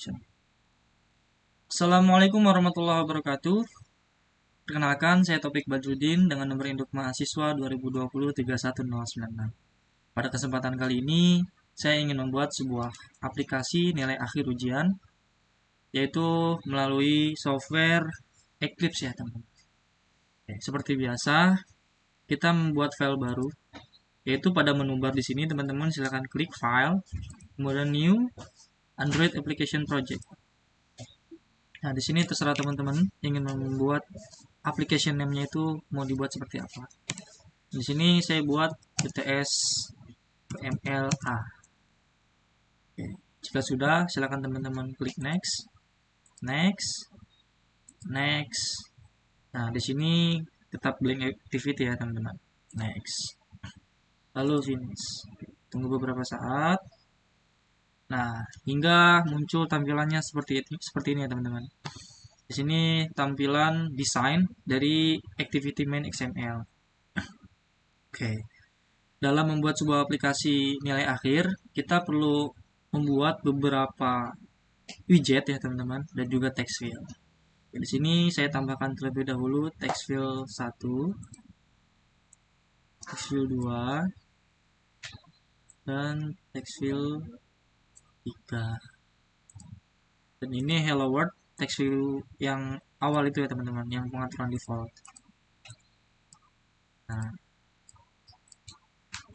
action. Assalamualaikum warahmatullahi wabarakatuh. Perkenalkan, saya Topik Badrudin dengan nomor induk mahasiswa 2020-31096. Pada kesempatan kali ini, saya ingin membuat sebuah aplikasi nilai akhir ujian, yaitu melalui software Eclipse ya teman-teman. Seperti biasa, kita membuat file baru, yaitu pada menu bar di sini teman-teman silakan klik File, kemudian New, Android Application Project. Nah, di sini terserah teman-teman ingin membuat application name-nya itu mau dibuat seperti apa. Di sini saya buat BTS PMLA. Oke. Jika sudah, silakan teman-teman klik next, next, next. Nah, di sini tetap blank activity ya teman-teman. Next. Lalu finish. Tunggu beberapa saat. Nah, hingga muncul tampilannya seperti ini ya teman-teman. Di sini tampilan desain dari activity main XML. Oke. Dalam membuat sebuah aplikasi nilai akhir, kita perlu membuat beberapa widget ya teman-teman dan juga text field. Di sini saya tambahkan terlebih dahulu text field 1, text field 2, dan text field 3. Dan ini hello world text field yang awal itu ya teman-teman, yang pengaturan default. Nah,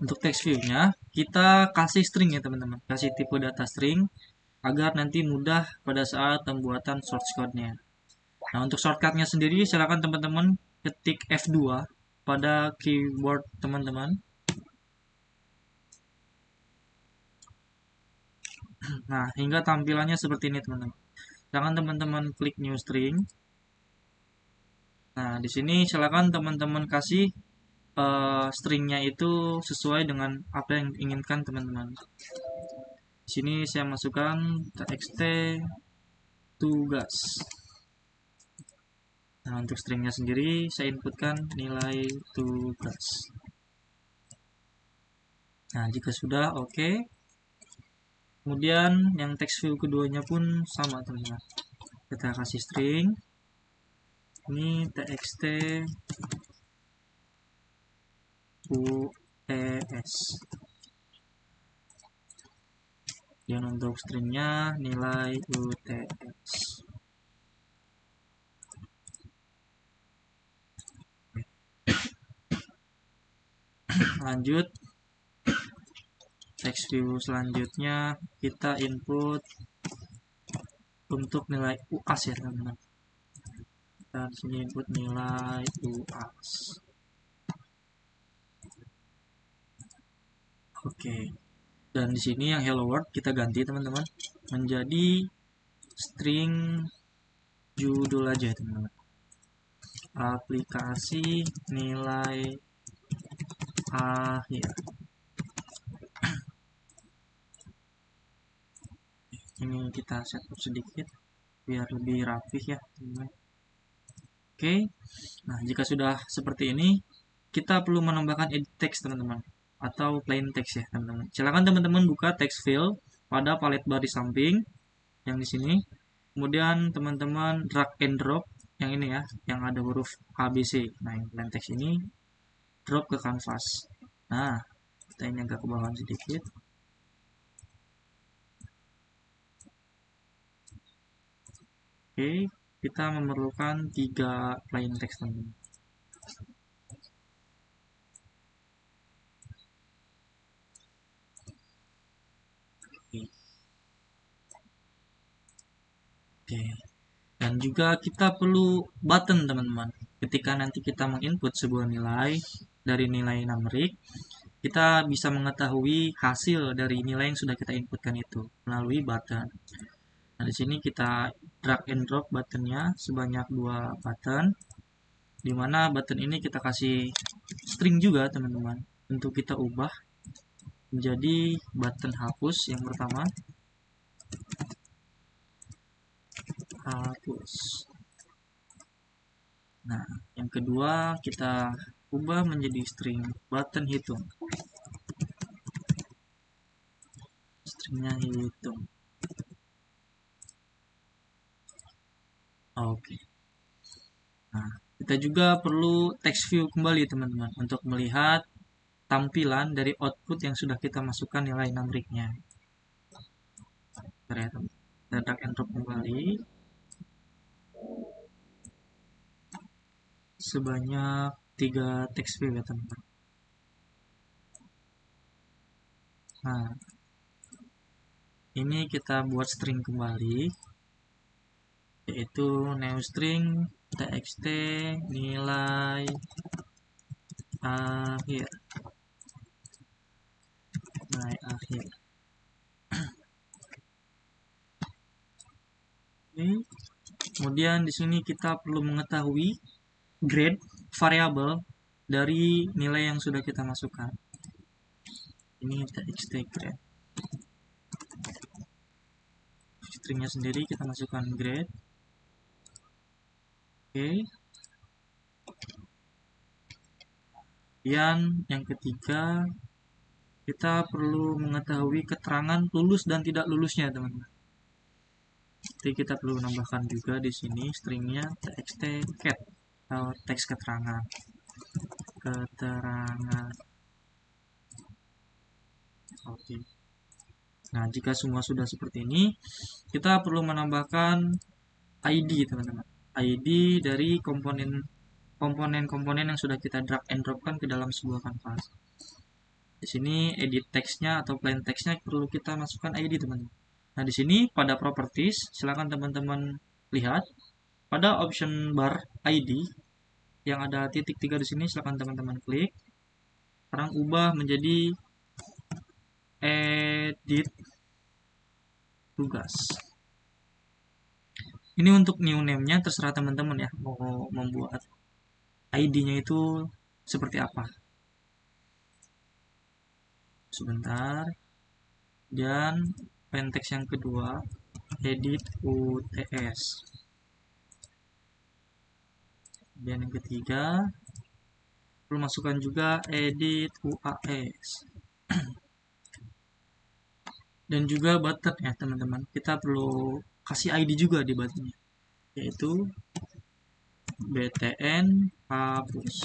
untuk text view-nya kita kasih string ya teman-teman, kasih tipe data string agar nanti mudah pada saat pembuatan source code-nya. Nah, untuk shortcut-nya sendiri silakan teman-teman ketik F2 pada keyboard teman-teman. Nah, hingga tampilannya seperti ini teman-teman. Silakan teman-teman klik new string. Nah, di sini silakan teman-teman kasih stringnya itu sesuai dengan apa yang diinginkan teman-teman. Di sini saya masukkan txt tugas. Nah, untuk stringnya sendiri saya inputkan nilai tugas. Nah, jika sudah oke. Kemudian yang text view keduanya pun sama teman-teman. Kita kasih string. Ini txt UTS. Dan untuk stringnya nilai UTS. Lanjut, text view selanjutnya kita input untuk nilai UAS ya teman-teman. Kita sini input nilai UAS. Oke. Dan di sini yang hello world kita ganti teman-teman menjadi string judul aja teman-teman. Aplikasi nilai akhir. Ini kita setup sedikit biar lebih rapih ya teman-teman. Oke. Nah, jika sudah seperti ini, kita perlu menambahkan edit text teman-teman atau plain text ya teman-teman. Silakan teman-teman buka text field pada palet bar di samping yang di sini. Kemudian teman-teman drag and drop yang ini ya, yang ada huruf ABC. Nah, yang plain text ini drop ke kanvas. Nah, kita ini agak ke bawah sedikit. Oke, kita memerlukan 3 plain text teman-teman. Oke. Dan juga kita perlu button teman-teman. Ketika nanti kita menginput sebuah nilai dari nilai numerik, kita bisa mengetahui hasil dari nilai yang sudah kita inputkan itu melalui button. Nah, di sini kita drag and drop buttonnya sebanyak 2 button, di mana button ini kita kasih string juga teman-teman untuk kita ubah menjadi button hapus yang pertama. Hapus. Nah, yang kedua kita ubah menjadi string button hitung. Stringnya hitung. Oke. Nah, kita juga perlu text view kembali teman-teman untuk melihat tampilan dari output yang sudah kita masukkan nilai numericnya. Kita drag and drop kembali sebanyak 3 text view ya teman-teman. Nah, ini kita buat string kembali, yaitu new string txt nilai akhir. Oke. Kemudian di sini kita perlu mengetahui grade variabel dari nilai yang sudah kita masukkan. Ini txt grade. Stringnya sendiri kita masukkan grade. Oke. Kemudian yang ketiga, kita perlu mengetahui keterangan lulus dan tidak lulusnya, teman-teman. Jadi kita perlu menambahkan juga di sini stringnya txt cat atau teks keterangan. Oke. Nah, jika semua sudah seperti ini, kita perlu menambahkan ID, teman-teman. ID dari komponen-komponen yang sudah kita drag and dropkan ke dalam sebuah kanvas. Di sini edit teksnya atau plain teksnya perlu kita masukkan ID, teman-teman. Nah, di sini pada properties, silakan teman-teman lihat pada option bar ID yang ada titik 3 di sini, silakan teman-teman klik. Sekarang ubah menjadi edit tugas. Ini untuk new name-nya terserah teman-teman ya, mau membuat ID-nya itu seperti apa. Sebentar. Dan plain-text yang kedua, edit UTS. Dan yang ketiga, perlu masukkan juga edit UAS. Dan juga button ya teman-teman. Kita perlu kasih ID juga di buttonnya, yaitu btn hapus.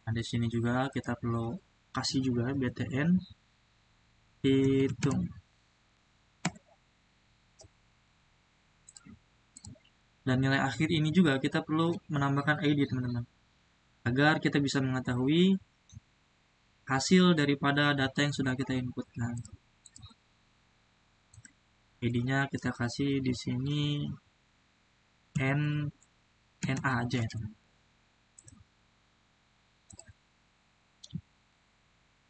Nah, di sini juga kita perlu kasih juga btn hitung. Dan nilai akhir ini juga kita perlu menambahkan ID teman-teman, agar kita bisa mengetahui hasil daripada data yang sudah kita inputkan. ID-nya kita kasih di sini NA aja ya teman.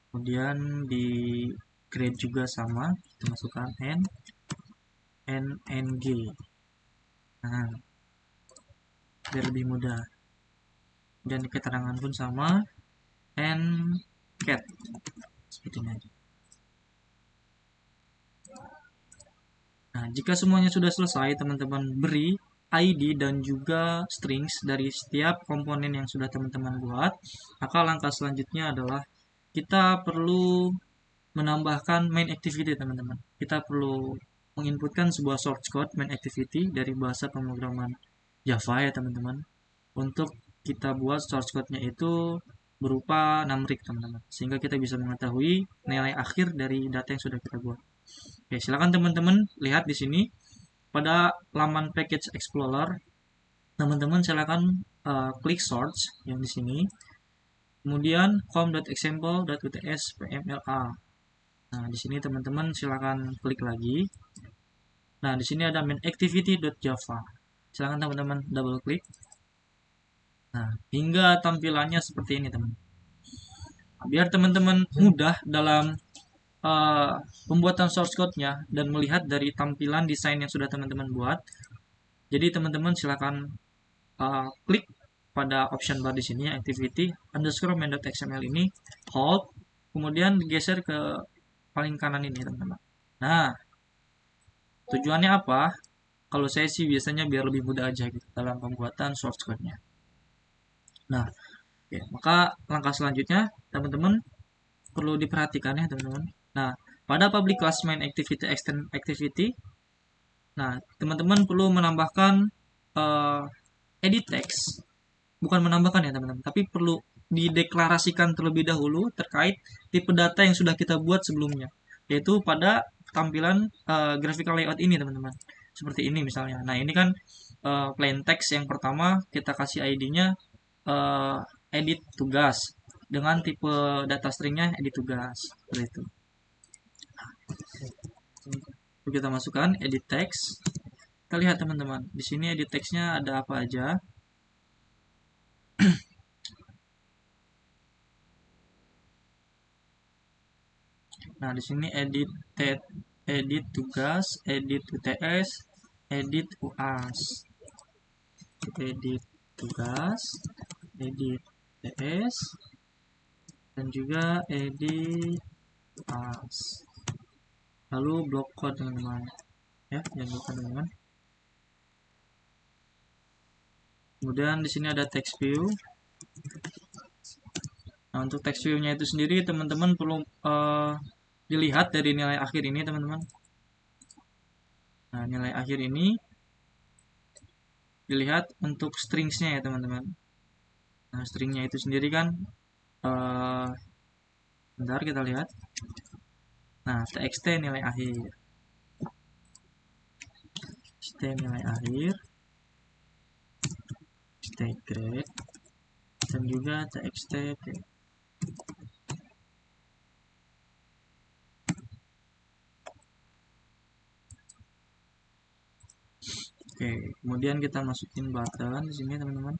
Kemudian di grade juga sama, kita masukkan NNG. Nah, biar lebih mudah. Dan di keterangan pun sama, ncat seperti ini aja. Nah, jika semuanya sudah selesai, teman-teman beri ID dan juga strings dari setiap komponen yang sudah teman-teman buat, maka langkah selanjutnya adalah kita perlu menambahkan main activity, teman-teman. Kita perlu menginputkan sebuah source code main activity dari bahasa pemrograman Java ya teman-teman, untuk kita buat source code-nya itu berupa numeric, teman-teman, sehingga kita bisa mengetahui nilai akhir dari data yang sudah kita buat. Oke, silakan teman-teman lihat di sini pada laman package explorer, teman-teman silakan klik source yang di sini, kemudian com.example.uts pmla. Nah, di sini teman-teman silakan klik lagi. Nah, di sini ada main activity.java. Silakan teman-teman double klik. Nah, hingga tampilannya seperti ini, teman. Biar teman-teman mudah dalam pembuatan source code-nya dan melihat dari tampilan desain yang sudah teman-teman buat. Jadi teman-teman silakan klik pada option bar di sini, activity underscore main.xml ini, hold, kemudian geser ke paling kanan ini, teman-teman. Nah, tujuannya apa? Kalau saya sih biasanya biar lebih mudah aja gitu dalam pembuatan source code-nya. Nah, ya, maka langkah selanjutnya teman-teman perlu diperhatikan ya teman-teman. Nah, pada public class main activity extend activity, Nah, teman-teman perlu menambahkan edit text, bukan menambahkan ya teman-teman, tapi perlu dideklarasikan terlebih dahulu terkait tipe data yang sudah kita buat sebelumnya, yaitu pada tampilan graphical layout ini teman-teman. Seperti ini misalnya. Nah, ini kan plain text yang pertama kita kasih ID-nya edit tugas dengan tipe data stringnya edit tugas seperti itu. Kita masukkan edit text. Kita lihat teman-teman, di sini edit textnya ada apa aja. Nah, di sini edit tugas, edit UTS, edit UAS. Edit tugas, edit UTS, dan juga edit UAS. Lalu block code teman-teman. Ya, jangan lupa teman-teman. Kemudian di sini ada text view. Nah, untuk text view-nya itu sendiri teman-teman perlu dilihat dari nilai akhir ini teman-teman. Nah, nilai akhir ini dilihat untuk stringsnya ya teman-teman. Nah, stringnya itu sendiri kan bentar kita lihat. Nah, txt nilai akhir, txt nilai akhir, txt grade, dan juga txt grade. Oke, kemudian kita masukin button di sini teman-teman.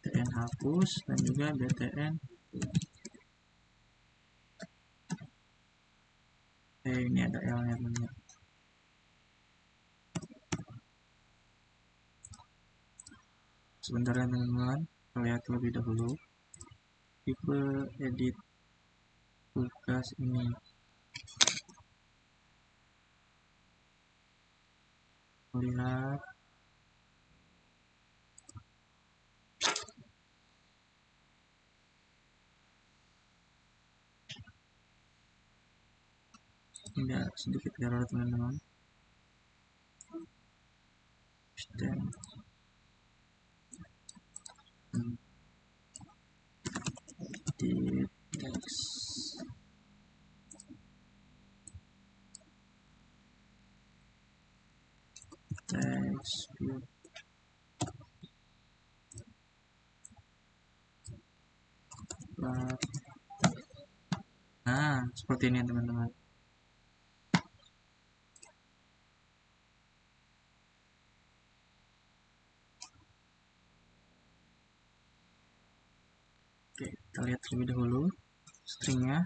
btn hapus dan juga btn. Ini ada L-nya teman-teman. Sebentar ya teman-teman, kita lihat terlebih dahulu tipe edit tugas ini. Lihat ini ada sedikit error teman-teman. Edit text, text view. Nah, seperti ini teman-teman. Oke, kita lihat terlebih dahulu stringnya.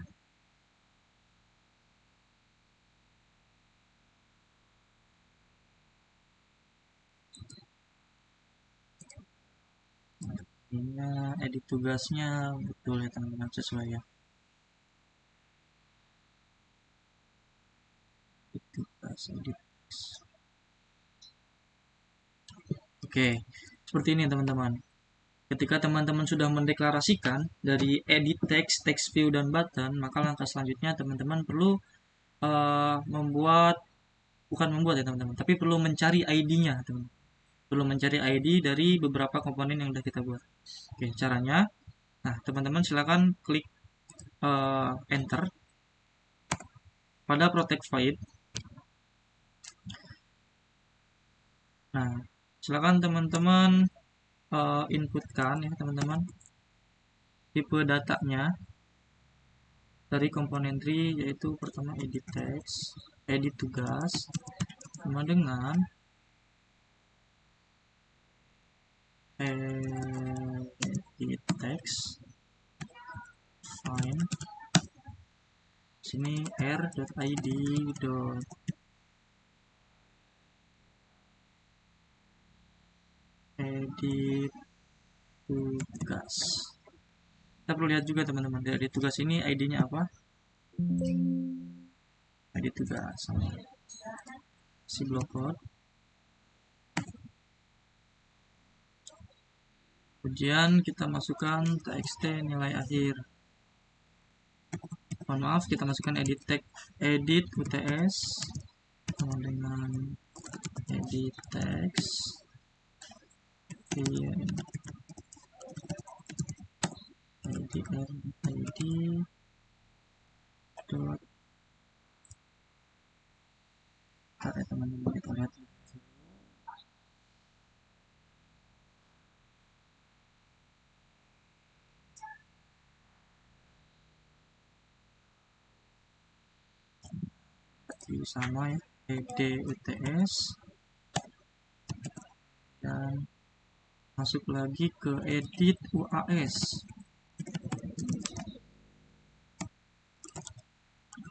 Ini edit tugasnya betul ya teman-teman, sesuai ya. Edit tugas, edit. Oke, seperti ini teman-teman. Ketika teman-teman sudah mendeklarasikan dari edit text, text view, dan button, maka langkah selanjutnya teman-teman perlu bukan membuat ya teman-teman, tapi perlu mencari ID-nya teman-teman. Perlu mencari ID dari beberapa komponen yang sudah kita buat. Oke, caranya, nah teman-teman silakan klik enter pada protect void. Nah, silakan teman-teman inputkan ya teman-teman tipe datanya dari komponen tree, yaitu pertama edit text, edit tugas, sama dengan edit text find sini r.id edit tugas. Kita perlu lihat juga teman-teman dari tugas ini ID-nya apa. ID tugas si block code. Kemudian kita masukkan txt nilai akhir mohon maaf, kita masukkan edit text, edit UTS sama dengan edit text id dot teman-teman, kita lihat sama ya, ed UTS, dan masuk lagi ke edit UAS.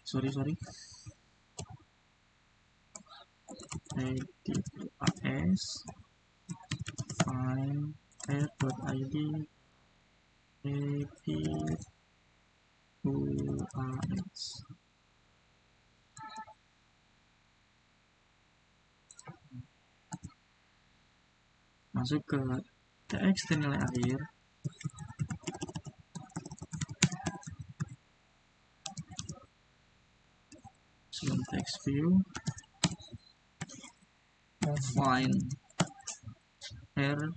Sorry. Edit UAS, find r.id, edit UAS. Masuk ke txt nilai akhir, sebelum text view, find r.id.txt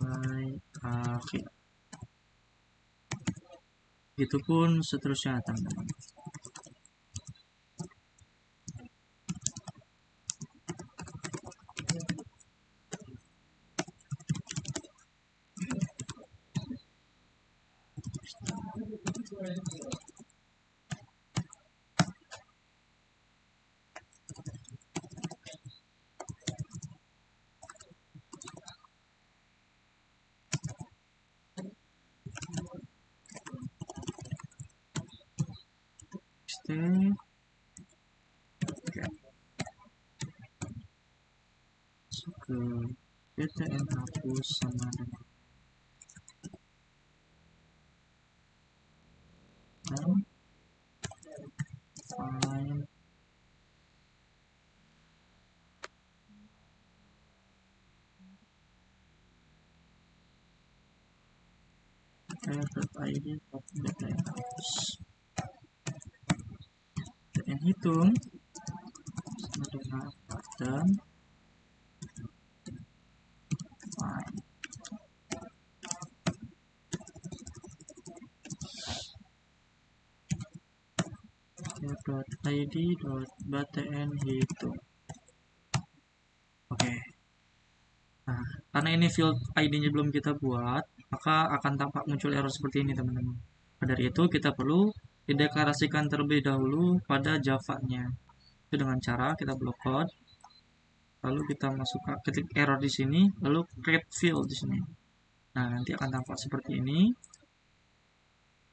by akhir. Begitupun seterusnya teman-teman. Masuk ke btn hapus sama dengan find r.id.btn hapus, btn hitung sama dengan button find r.id.btn hitung. Oke. Nah, karena ini field ID-nya belum kita buat, maka akan tampak muncul error seperti ini teman-teman. Dari itu kita perlu dideklarasikan terlebih dahulu pada Java-nya. Itu dengan cara kita blok code, lalu kita masukkan ketik error di sini, lalu create field di sini. Nah, nanti akan tampak seperti ini.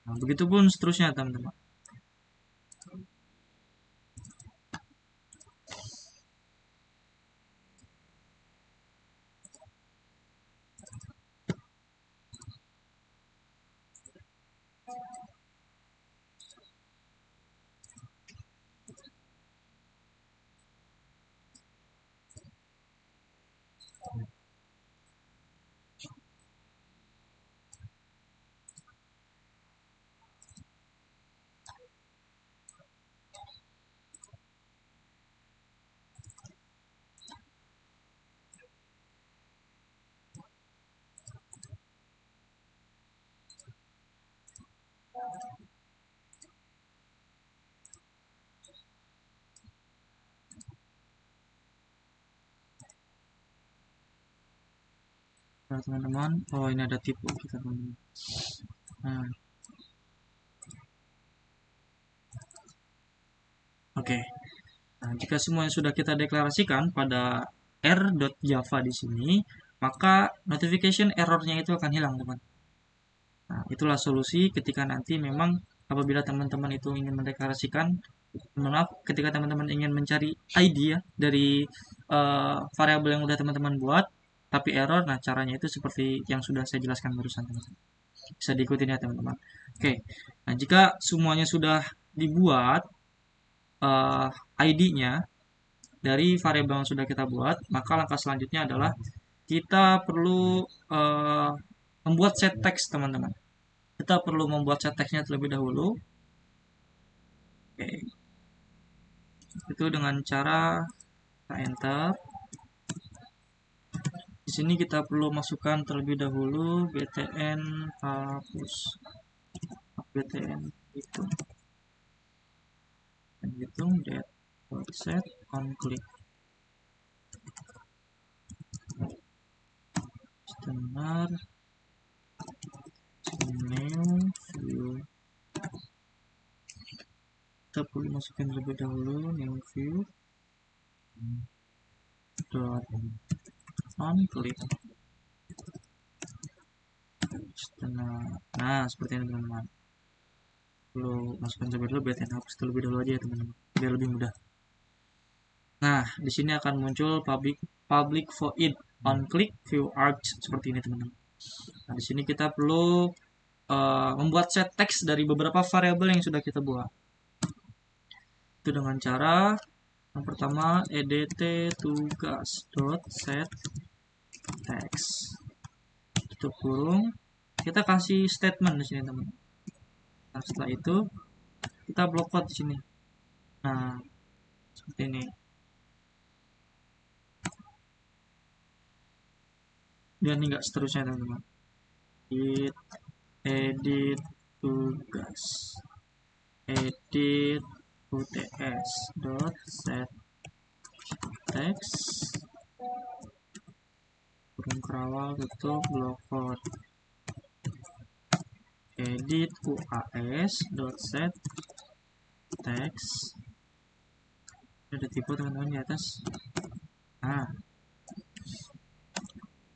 Nah, begitupun seterusnya teman-teman. Nah, teman-teman, oh ini ada tipe kita teman-teman. Nah, oke. Nah, jika semuanya sudah kita deklarasikan pada r.java di sini, maka notification errornya itu akan hilang, teman. Nah, itulah solusi ketika nanti memang apabila teman-teman itu ingin mendeklarasikan, maaf, ketika teman-teman ingin mencari ID ya dari variabel yang udah teman-teman buat, tapi error. Nah, caranya itu seperti yang sudah saya jelaskan barusan, teman-teman. Bisa diikutin ya, teman-teman. Oke. Nah, jika semuanya sudah dibuat ID-nya dari variabel yang sudah kita buat, maka langkah selanjutnya adalah kita perlu membuat set text, teman-teman. Kita perlu membuat set textnya terlebih dahulu. Oke. Itu dengan cara kita enter. Di sini kita perlu masukkan terlebih dahulu btn hapus btn hitung dan hitung set on click standar new view. Kita perlu masukin terlebih dahulu new view dot on click standar. Nah, seperti ini teman-teman. Perlu masukkan terlebih dahulu btn hapus terlebih dahulu aja ya teman-teman, biar lebih mudah. Nah, di sini akan muncul public void on click view arch seperti ini teman-teman. Nah, di sini kita perlu membuat set text dari beberapa variabel yang sudah kita buat. Itu dengan cara yang pertama edt tugas dot set text tutup kurung, kita kasih statement di sini teman. Nah, setelah itu kita block code di sini. Nah, seperti ini. Dan enggak seterusnya teman-teman. Edit tugas edit uts dot set text kurung kerawal tutup block code edit uas dot set text. Ada tipe teman-teman di atas. Nah,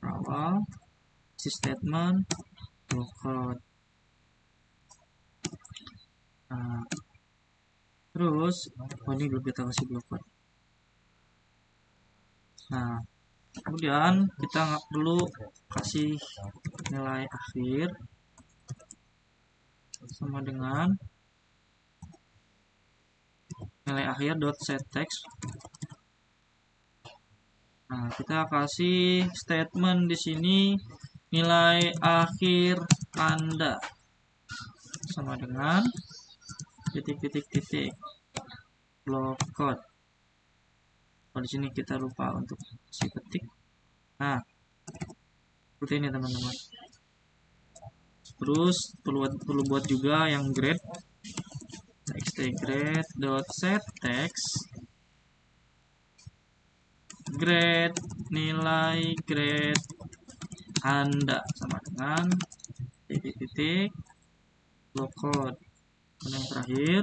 kerawal si statement block code. Nah, terus ini belum kita kasih block code. Nah, kemudian kita nggak perlu kasih nilai akhir sama dengan nilai akhir dot set text. Nah, kita kasih statement di sini nilai akhir Anda sama dengan titik block code. Di sini kita lupa untuk kasih ketik. Nah, seperti ini teman-teman. Terus perlu buat juga yang grade txt grade dot set text grade nilai grade Anda sama dengan titik block code. Dan yang terakhir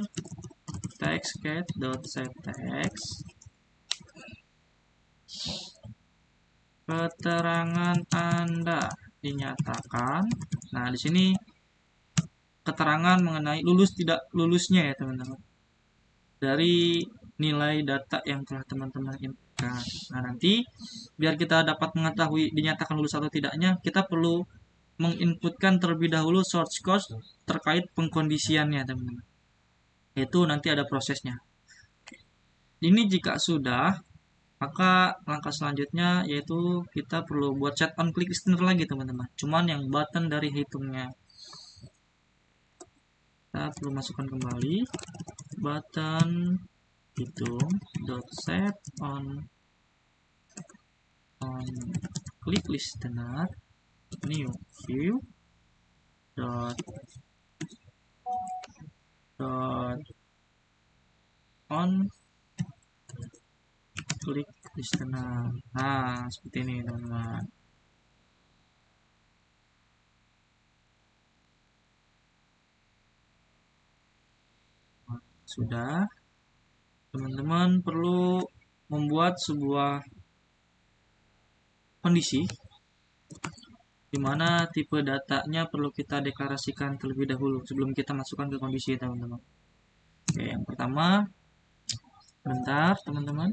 text get dot set text keterangan Anda dinyatakan. Nah, di sini keterangan mengenai lulus tidak lulusnya ya teman-teman, dari nilai data yang telah teman-teman inputkan. Nah, nanti biar kita dapat mengetahui dinyatakan lulus atau tidaknya, kita perlu menginputkan terlebih dahulu source code terkait pengkondisiannya teman-teman. Itu nanti ada prosesnya. Ini jika sudah, maka langkah selanjutnya yaitu kita perlu buat set on click listener lagi teman-teman. Cuman yang button dari hitungnya. Kita perlu masukkan kembali button hitung dot set on click listener new view dot on click listener. Nah, seperti ini teman-teman. Sudah, teman-teman perlu membuat sebuah kondisi di mana tipe datanya perlu kita deklarasikan terlebih dahulu sebelum kita masukkan ke kondisi teman-teman. Oke, yang pertama, bentar teman-teman.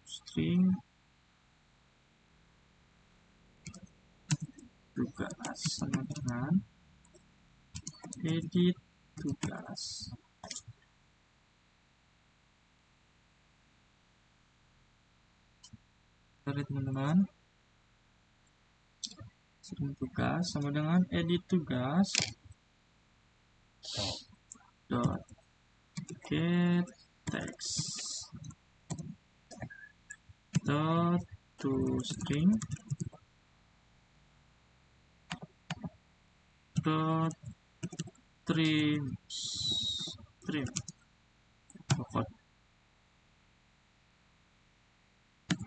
String tugas sama dengan edit tugas. Sorry teman-teman, string tugas sama dengan edit tugas dot get text dot to string dot trim pokok.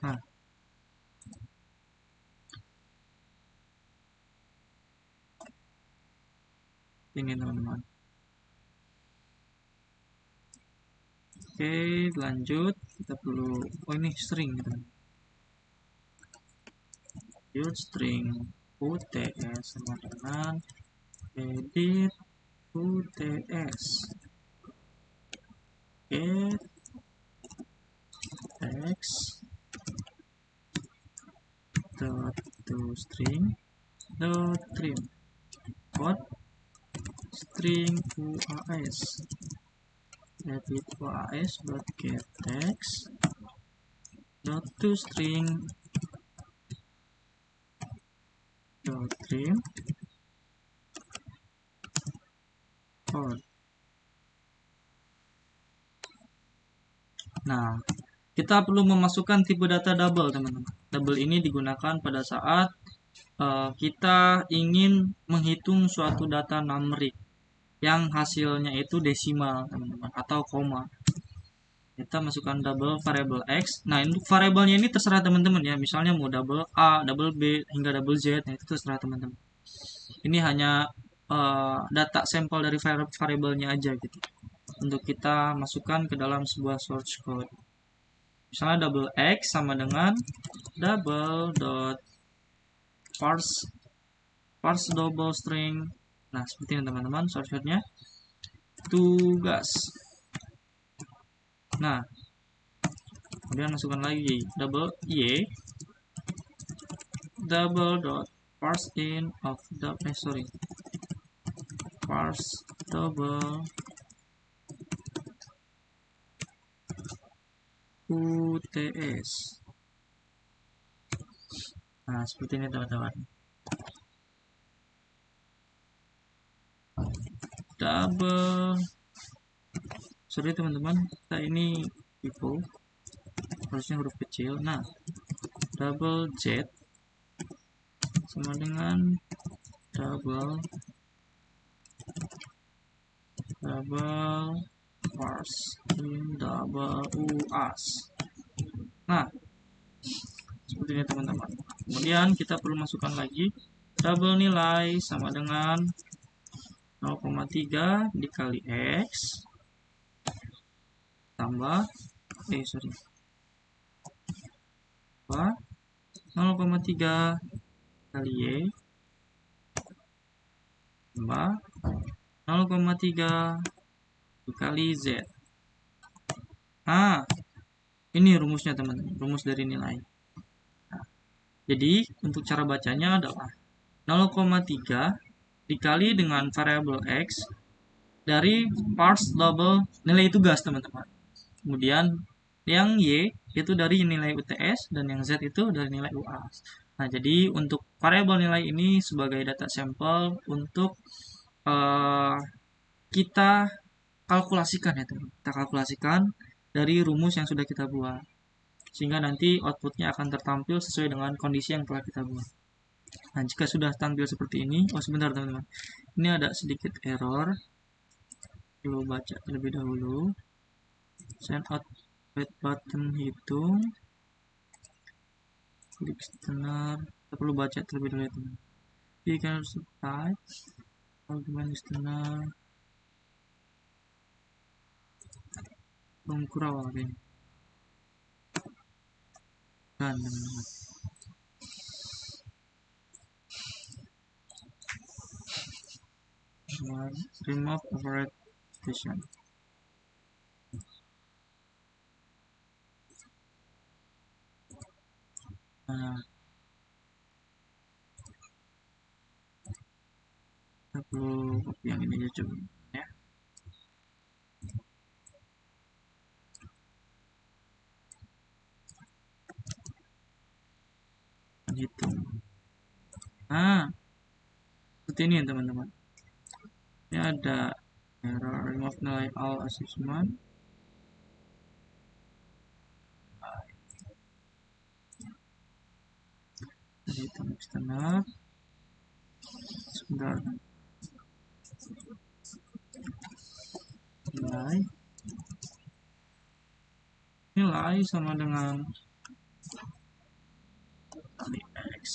Nah, ini teman-teman. Oke, lanjut. Kita perlu, oh ini string gitu. Lanjut string UTS sama dengan edit UTS get text dot to string dot trim dot string UAS edit UAS dot get text dot to string dot trim dot. Nah, kita perlu memasukkan tipe data double teman-teman. Double ini digunakan pada saat kita ingin menghitung suatu data numerik yang hasilnya itu desimal teman-teman atau koma. Kita masukkan double variable x. Nah, untuk variabelnya ini terserah teman-teman ya. Misalnya mau double a, double b hingga double z, nah itu terserah teman-teman. Ini hanya data sampel dari variabelnya aja gitu. Untuk kita masukkan ke dalam sebuah source code. Misalnya double x sama dengan double dot parse double string. Nah, seperti ini teman-teman shortcutnya. Tugas. Nah, kemudian masukkan lagi double y double dot parse in of the parse double UTS. Nah, seperti ini teman-teman. Double, sorry teman-teman, kita ini people harusnya huruf kecil. Nah, double z sama dengan double parse in double UAS. Nah, seperti ini teman-teman. Kemudian kita perlu masukkan lagi double nilai sama dengan 0,3 dikali x tambah 0,3 kali y tambah 0,3 dikali z. Nah, ini rumusnya teman-teman, rumus dari nilai. Nah, jadi untuk cara bacanya adalah 0,3 dikali dengan variabel x dari parse double nilai tugas teman-teman. Kemudian yang y itu dari nilai UTS dan yang z itu dari nilai UAS. Nah, jadi untuk variabel nilai ini sebagai data sampel untuk kita kalkulasikan ya teman. Kita kalkulasikan dari rumus yang sudah kita buat. Sehingga nanti outputnya akan tertampil sesuai dengan kondisi yang telah kita buat. Nah, jika sudah tampil seperti ini, oh sebentar teman-teman. Ini ada sedikit error. Perlu baca terlebih dahulu. Send out wait button hitung. Klik listener. Kita perlu baca terlebih dahulu teman. We can also type argument listener. Kurang lagi. Dan teman-teman. Remove override station. Nah, kita perlu copy yang ini aja coba ya. hitung. Nah, seperti ini ya teman-teman. Ini ada error remove nilai all assessment. Hitung eksternal. Sebentar. Nilai sama dengan kali X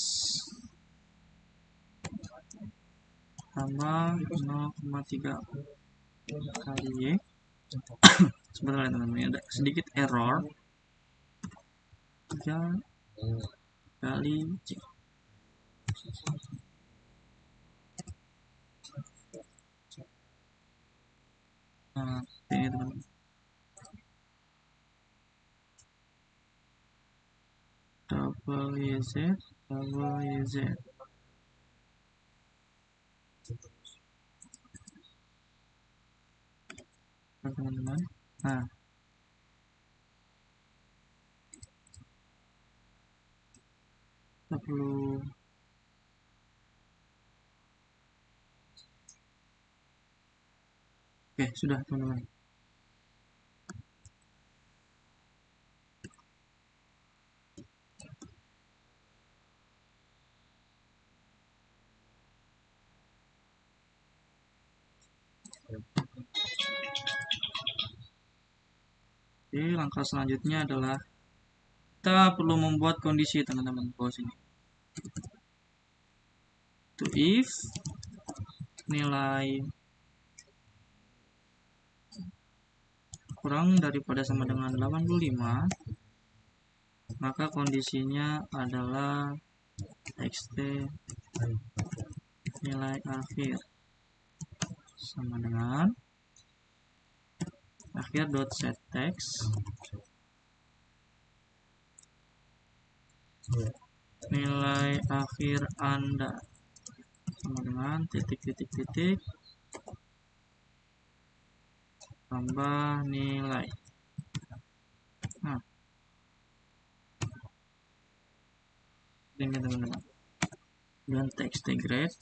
tambah 0,3 kali Y. Sebentar ya teman-teman, ada sedikit error. 3 kali C. Nah, ini teman-teman. Double YZ, double YZ. Teman-teman. Nah, kita perlu oke, sudah teman-teman. Oke, langkah selanjutnya adalah kita perlu membuat kondisi teman-teman bawah sini. To if nilai kurang daripada sama dengan 85, maka kondisinya adalah xt nilai akhir sama dengan akhir.setText nilai akhir Anda sama dengan titik tambah nilai. Nah, ini teman-teman. Dan text grade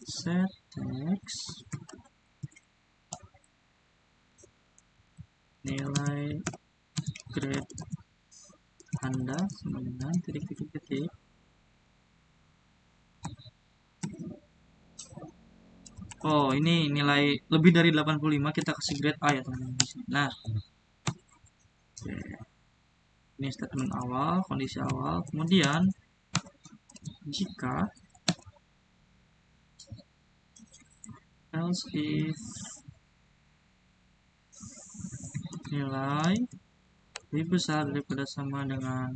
set text nilai grade Anda sama dengan titik. Oh, ini nilai lebih dari 85 kita kasih grade A ya teman-teman di sini. Nah, oke. Ini statement awal, kondisi awal. Kemudian jika else if nilai lebih besar daripada sama dengan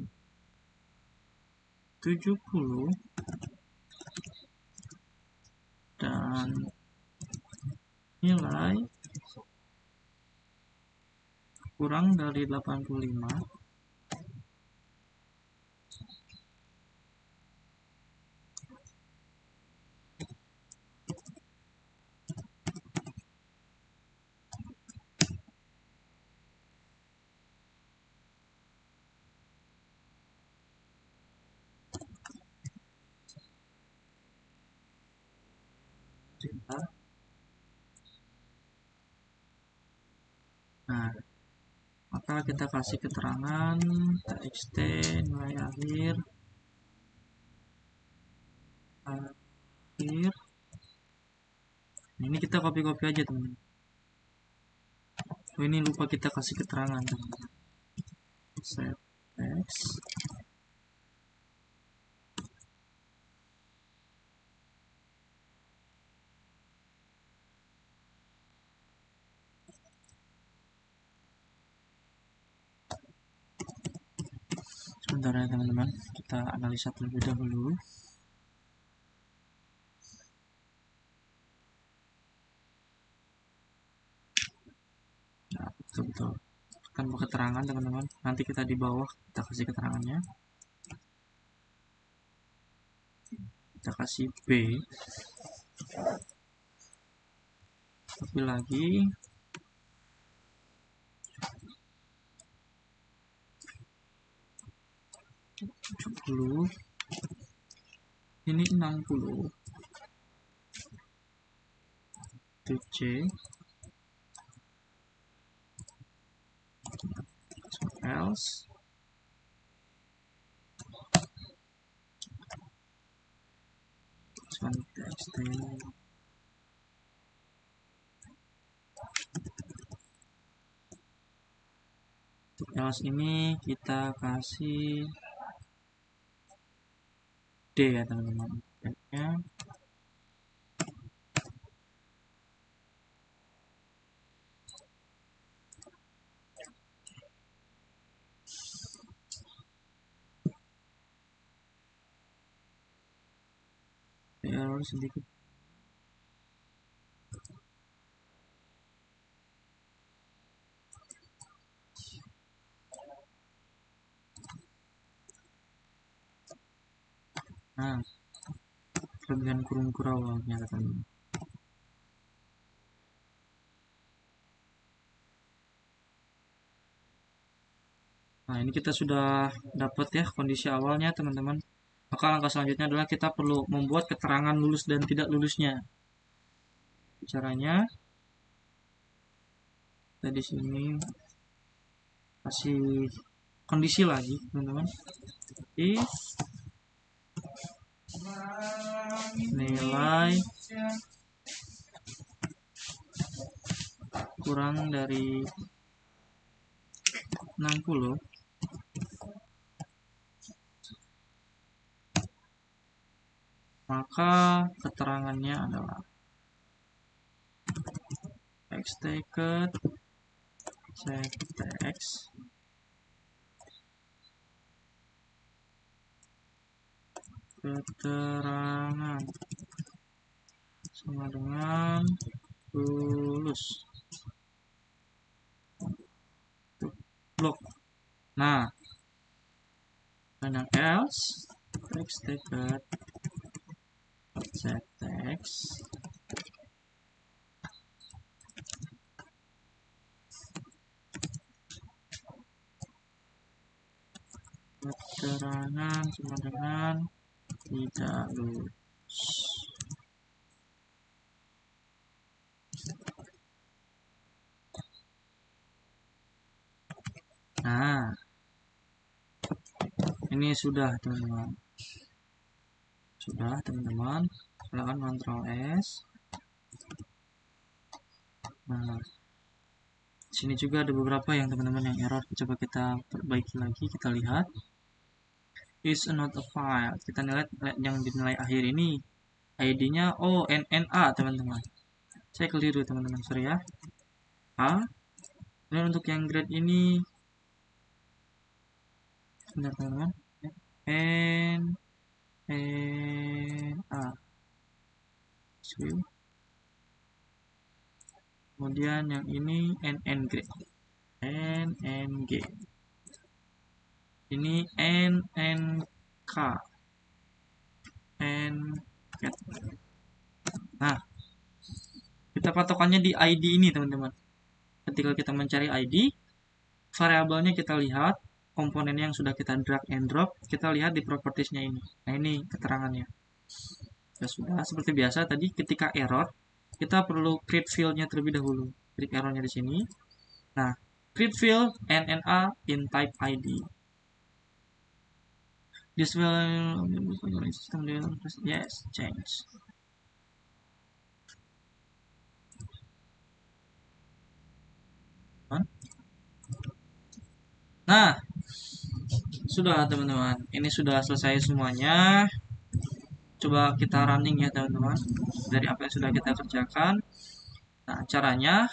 70 dan nilai kurang dari 85, nah, maka kita kasih keterangan txt nilai akhir ini kita copy aja teman-teman. Oh, ini lupa kita kasih keterangan teman-teman. Set text sebentar ya teman-teman, kita analisa terlebih dahulu. Nah, betul kan keterangan teman-teman, nanti kita di bawah kita kasih keterangannya, kita kasih B, tapi lagi 70, ini 60, itu C, else, txt. Untuk else ini kita kasih D ya teman-teman. Error sedikit. Nah, kelebihan kurung awalnya teman-teman. Nah, ini kita sudah dapat ya kondisi awalnya teman-teman. Maka langkah selanjutnya adalah kita perlu membuat keterangan lulus dan tidak lulusnya. Caranya kita di sini kasih kondisi lagi teman-teman. If nilai kurang dari 60, maka keterangannya adalah xTicket check text keterangan sama dengan lulus blok. Nah, dan yang else xTicket check text keterangan sama dengan tidak lulus. Nah, ini sudah teman-teman. Sudah teman-teman. Silakan Ctrl S. Nah, sini juga ada beberapa yang teman-teman yang error. Coba kita perbaiki lagi. Kita lihat. Is not a file. Kita lihat yang dinilai akhir ini. ID-nya ONNA teman-teman. Saya keliru teman-teman. Sorry ya. A. Dan untuk yang grade ini. Benar teman-teman. A. Kemudian yang ini NNG. Ini NNK. Nah, kita patokannya di ID ini teman-teman. Ketika kita mencari ID, variabelnya kita lihat, komponen yang sudah kita drag and drop, kita lihat di propertiesnya ini. Nah, ini keterangannya. Ya sudah, seperti biasa tadi ketika error, kita perlu create field-nya terlebih dahulu. Create error-nya di sini. Nah, create field NNA in type ID. This will system yes, change. Nah, sudah teman-teman. Ini sudah selesai semuanya. Coba kita running ya teman-teman. Dari apa yang sudah kita kerjakan. Nah, caranya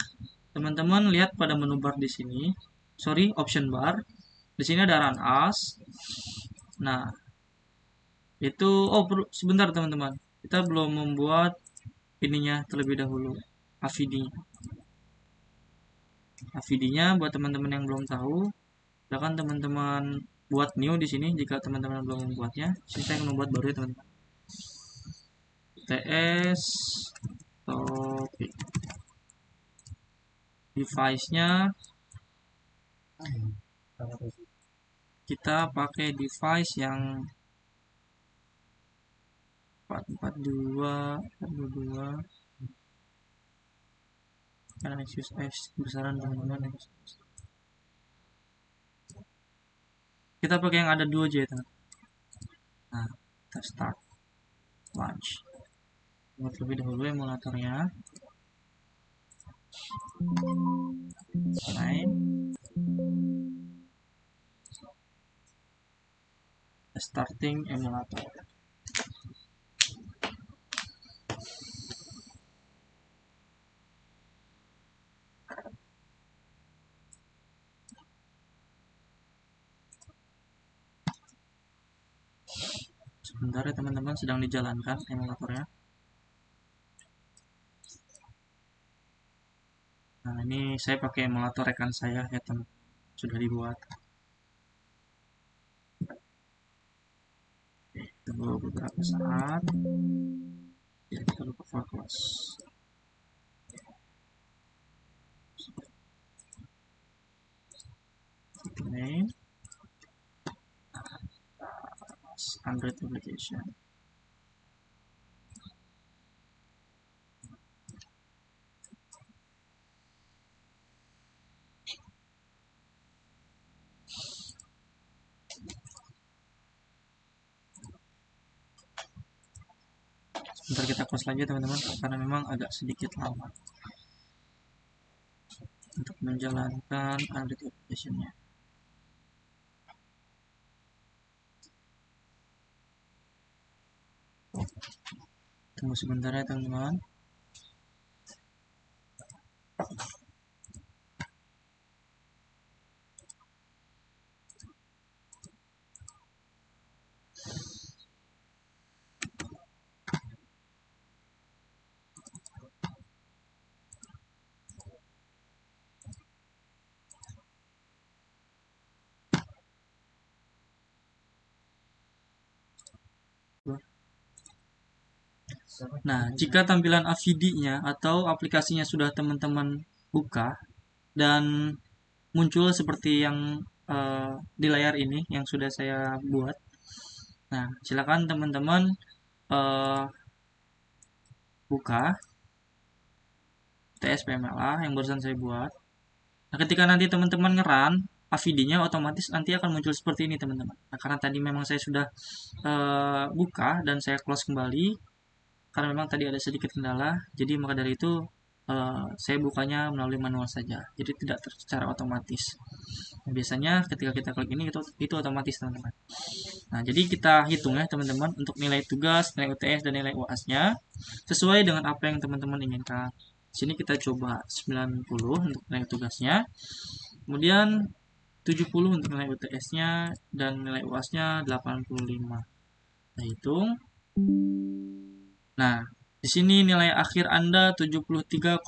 teman-teman lihat pada menu bar di sini. Sorry, option bar. Di sini ada run as. Nah, itu sebentar teman-teman. Kita belum membuat ininya terlebih dahulu. AVD-nya. AVD-nya buat teman-teman yang belum tahu, silakan teman-teman buat new di sini jika teman-teman belum membuatnya. Saya akan membuat baru ya teman-teman. TS topik. Device-nya kita pakai device yang 442 karena Nexus S besaran teman-teman. Kita pakai yang ada 2 J teman. Nah, kita start launch. Buat lebih dahulu emulatornya. Lain. Starting emulator. Sebentar ya teman-teman, sedang dijalankan emulatornya. Nah, ini saya pakai emulator rekan saya ya teman, sudah dibuat. Oke, tunggu beberapa saat. Ya, kita lupa fokus. Name Android application. Sebentar kita close lagi teman-teman, karena memang agak sedikit lama untuk menjalankan Android application-nya. Tunggu sebentar ya teman-teman. Nah, jika tampilan AVD-nya atau aplikasinya sudah teman-teman buka dan muncul seperti yang di layar ini yang sudah saya buat. Nah, silakan teman-teman buka TSPMLA yang barusan saya buat. Nah, ketika nanti teman-teman ngeran AVD-nya otomatis nanti akan muncul seperti ini teman-teman. Nah, karena tadi memang saya sudah buka dan saya close kembali karena memang tadi ada sedikit kendala, jadi maka dari itu saya bukanya melalui manual saja, jadi tidak secara otomatis. Nah, biasanya ketika kita klik ini itu otomatis teman-teman. Nah, jadi kita hitung ya teman-teman untuk nilai tugas, nilai UTS dan nilai UAS-nya sesuai dengan apa yang teman-teman inginkan. Sini kita coba 90 untuk nilai tugasnya, kemudian 70 untuk nilai UTS-nya dan nilai UAS-nya 85. Kita hitung. Nah, di sini nilai akhir Anda 73,5.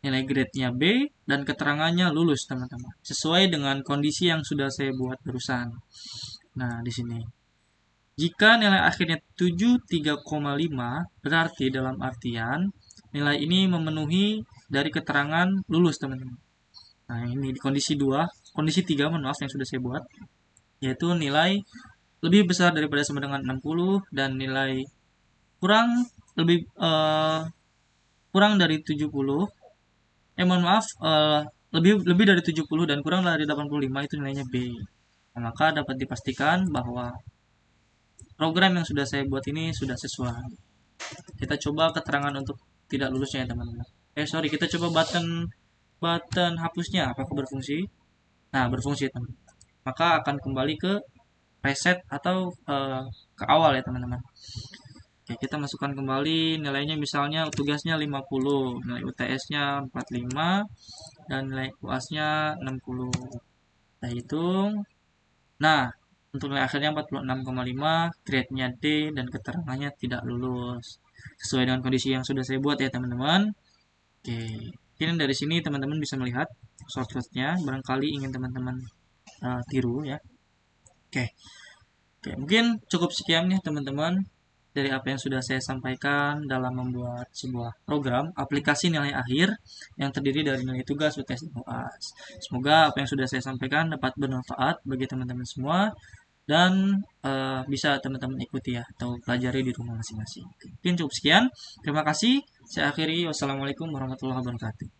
Nilai grade-nya B dan keterangannya lulus, teman-teman. Sesuai dengan kondisi yang sudah saya buat barusan. Nah, di sini. Jika nilai akhirnya 73,5, berarti dalam artian nilai ini memenuhi dari keterangan lulus, teman-teman. Nah, ini di kondisi 2, kondisi 3, maaf yang sudah saya buat, yaitu nilai lebih besar daripada sama dengan 60 dan nilai kurang dari 70. Mohon maaf, lebih dari 70 dan kurang dari 85 itu nilainya B. Nah, maka dapat dipastikan bahwa program yang sudah saya buat ini sudah sesuai. Kita coba keterangan untuk tidak lulusnya ya teman-teman. Kita coba button hapusnya apakah berfungsi? Nah, berfungsi teman. Maka akan kembali ke reset atau ke awal ya teman-teman. Oke, kita masukkan kembali nilainya, misalnya tugasnya 50, nilai UTS-nya 45 dan nilai UAS-nya 60. Kita hitung. Nah, untuk nilai akhirnya 46,5, grade-nya D dan keterangannya tidak lulus. Sesuai dengan kondisi yang sudah saya buat ya teman-teman. Oke, mungkin dari sini teman-teman bisa melihat shortcut-nya, barangkali ingin teman-teman tiru ya. Oke, mungkin cukup sekian ya teman-teman dari apa yang sudah saya sampaikan dalam membuat sebuah program aplikasi nilai akhir yang terdiri dari nilai tugas, UTS, dan UAS. Semoga apa yang sudah saya sampaikan dapat bermanfaat bagi teman-teman semua dan bisa teman-teman ikuti ya atau pelajari di rumah masing-masing. Mungkin cukup sekian. Terima kasih. Saya akhiri. Wassalamualaikum warahmatullahi wabarakatuh.